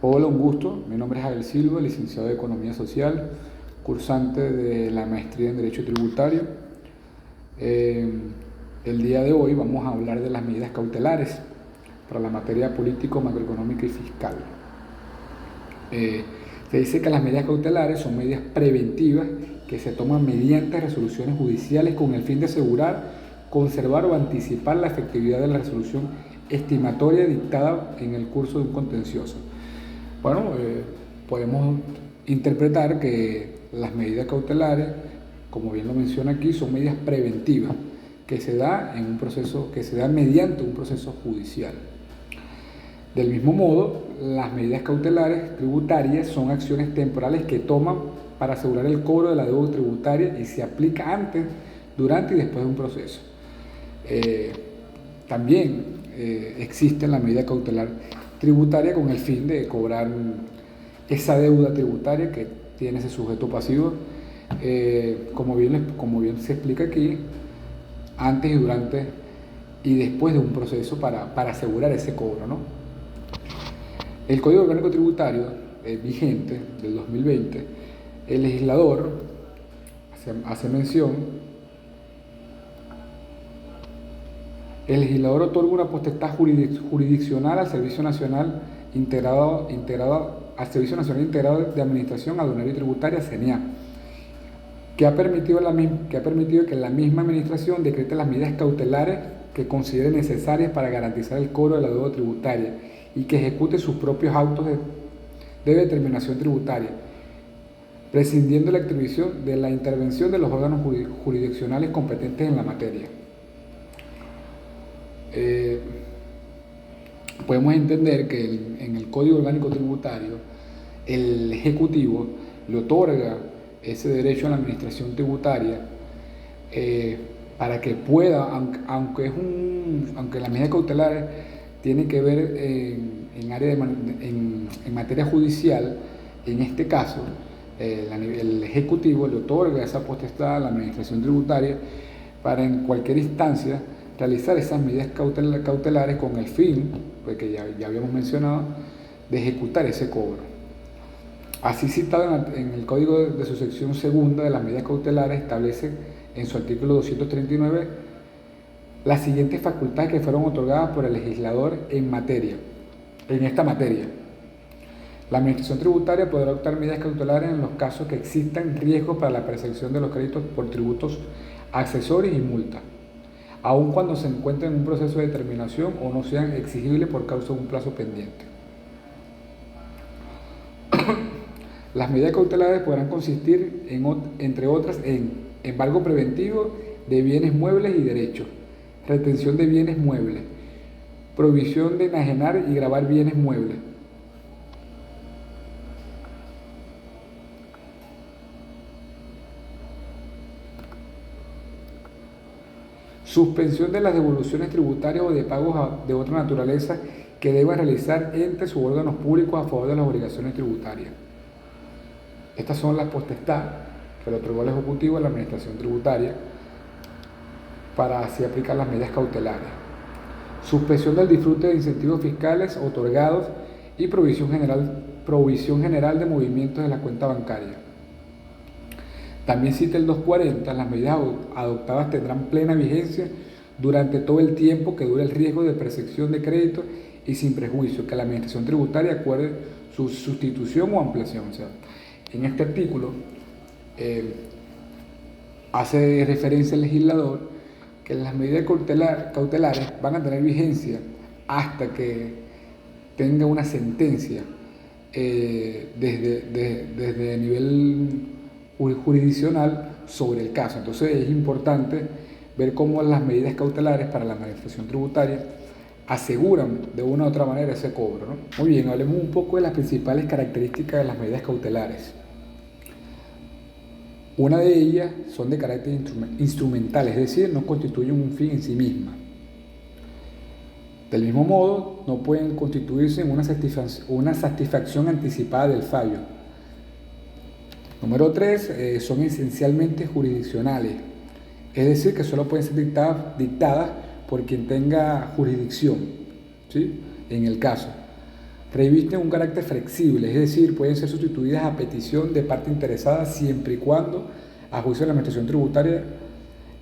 Hola, un gusto. Mi nombre es Abel Silva, licenciado de Economía Social, cursante de la maestría en Derecho Tributario. Eh, el día de hoy vamos a hablar de las medidas cautelares para la materia político, macroeconómica y fiscal. Eh, Se dice que las medidas cautelares son medidas preventivas que se toman mediante resoluciones judiciales con el fin de asegurar, conservar o anticipar la efectividad de la resolución estimatoria dictada en el curso de un contencioso. Bueno, podemos interpretar que las medidas cautelares, como bien lo menciona aquí, son medidas preventivas que se da en un proceso, que se da mediante un proceso judicial. Del mismo modo, las medidas cautelares tributarias son acciones temporales que toman para asegurar el cobro de la deuda tributaria y se aplica antes, durante y después de un proceso. Eh, También existe la medida cautelar tributaria con el fin de cobrar esa deuda tributaria que tiene ese sujeto pasivo, como bien se explica aquí, antes y durante y después de un proceso para asegurar ese cobro, ¿no? El Código Orgánico Tributario vigente del 2020, el legislador hace mención, el legislador otorga una potestad jurisdiccional al Servicio Nacional Integrado de Administración Aduanera y Tributaria, CENIA, que ha permitido que la misma administración decrete las medidas cautelares que considere necesarias para garantizar el cobro de la deuda tributaria y que ejecute sus propios autos de determinación tributaria, prescindiendo de la intervención de los órganos jurisdiccionales competentes en la materia. Podemos entender que en el Código Orgánico Tributario el Ejecutivo le otorga ese derecho a la administración tributaria, para que pueda, aunque la medida cautelar tiene que ver en materia judicial, en este caso el Ejecutivo le otorga esa potestad a la administración tributaria para en cualquier instancia realizar esas medidas cautelares con el fin, pues que ya habíamos mencionado, de ejecutar ese cobro. Así citado en el Código de su sección segunda de las medidas cautelares, establece en su artículo 239 las siguientes facultades que fueron otorgadas por el legislador en esta materia. La Administración Tributaria podrá adoptar medidas cautelares en los casos que existan riesgos para la percepción de los créditos por tributos accesorios y multas, aun cuando se encuentren en un proceso de determinación o no sean exigibles por causa de un plazo pendiente. Las medidas cautelares podrán consistir, entre otras, en embargo preventivo de bienes muebles y derechos, retención de bienes muebles, prohibición de enajenar y gravar bienes muebles, suspensión de las devoluciones tributarias o de pagos de otra naturaleza que deban realizar entes u órganos públicos a favor de las obligaciones tributarias. Estas son las potestades que le otorgó el Ejecutivo a la Administración Tributaria para así aplicar las medidas cautelares. Suspensión del disfrute de incentivos fiscales otorgados y provisión general de movimientos de la cuenta bancaria. También cita el 240, las medidas adoptadas tendrán plena vigencia durante todo el tiempo que dure el riesgo de percepción de crédito y sin prejuicio que la Administración Tributaria acuerde su sustitución o ampliación. O sea, en este artículo hace referencia el legislador que las medidas cautelares van a tener vigencia hasta que tenga una sentencia desde nivel jurisdiccional sobre el caso. Entonces es importante ver cómo las medidas cautelares para la administración tributaria aseguran de una u otra manera ese cobro, ¿no? Muy bien, hablemos un poco de las principales características de las medidas cautelares. Una de ellas son de carácter instrumental, es decir, no constituyen un fin en sí misma. Del mismo modo, no pueden constituirse en una satisfacción anticipada del fallo. Número 3, son esencialmente jurisdiccionales, es decir, que solo pueden ser dictadas por quien tenga jurisdicción, ¿sí?, en el caso. revisten un carácter flexible, es decir, pueden ser sustituidas a petición de parte interesada siempre y cuando, a juicio de la Administración Tributaria,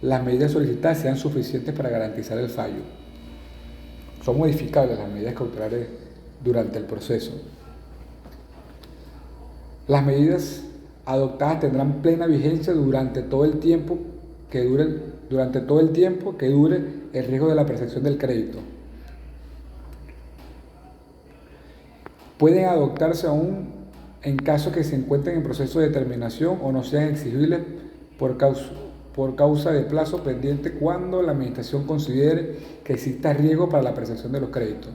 las medidas solicitadas sean suficientes para garantizar el fallo. Son modificables las medidas cautelares durante el proceso. Las medidas adoptadas tendrán plena vigencia durante todo el tiempo que dure el riesgo de la percepción del crédito. Pueden adoptarse aún en caso que se encuentren en proceso de determinación o no sean exigibles por causa de plazo pendiente cuando la Administración considere que exista riesgo para la percepción de los créditos.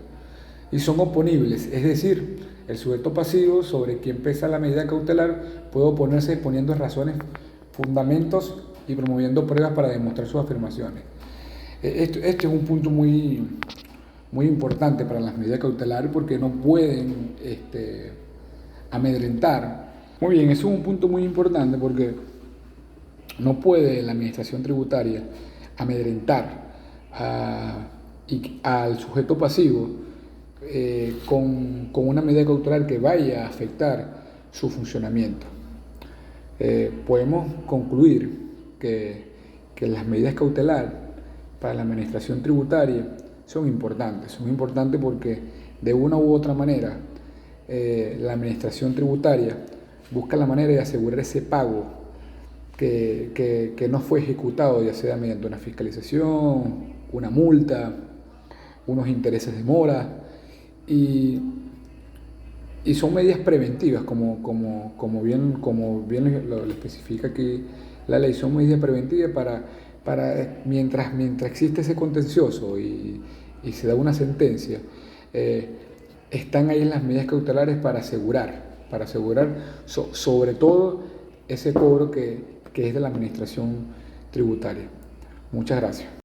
Y son oponibles, es decir, el sujeto pasivo sobre quien pesa la medida cautelar puede oponerse exponiendo razones, fundamentos y promoviendo pruebas para demostrar sus afirmaciones. Este es un punto muy importante para las medidas cautelares porque no pueden amedrentar. Muy bien, eso es un punto muy importante porque no puede la Administración Tributaria amedrentar al sujeto pasivo con una medida cautelar que vaya a afectar su funcionamiento. Podemos concluir que las medidas cautelares para la Administración Tributaria son importantes porque de una u otra manera la Administración Tributaria busca la manera de asegurar ese pago que no fue ejecutado, ya sea mediante una fiscalización, una multa, unos intereses de mora, y son medidas preventivas, como bien lo especifica aquí la ley. Son medidas preventivas para mientras existe ese contencioso y se da una sentencia, están ahí las medidas cautelares para asegurar sobre todo ese cobro que es de la Administración Tributaria. Muchas gracias.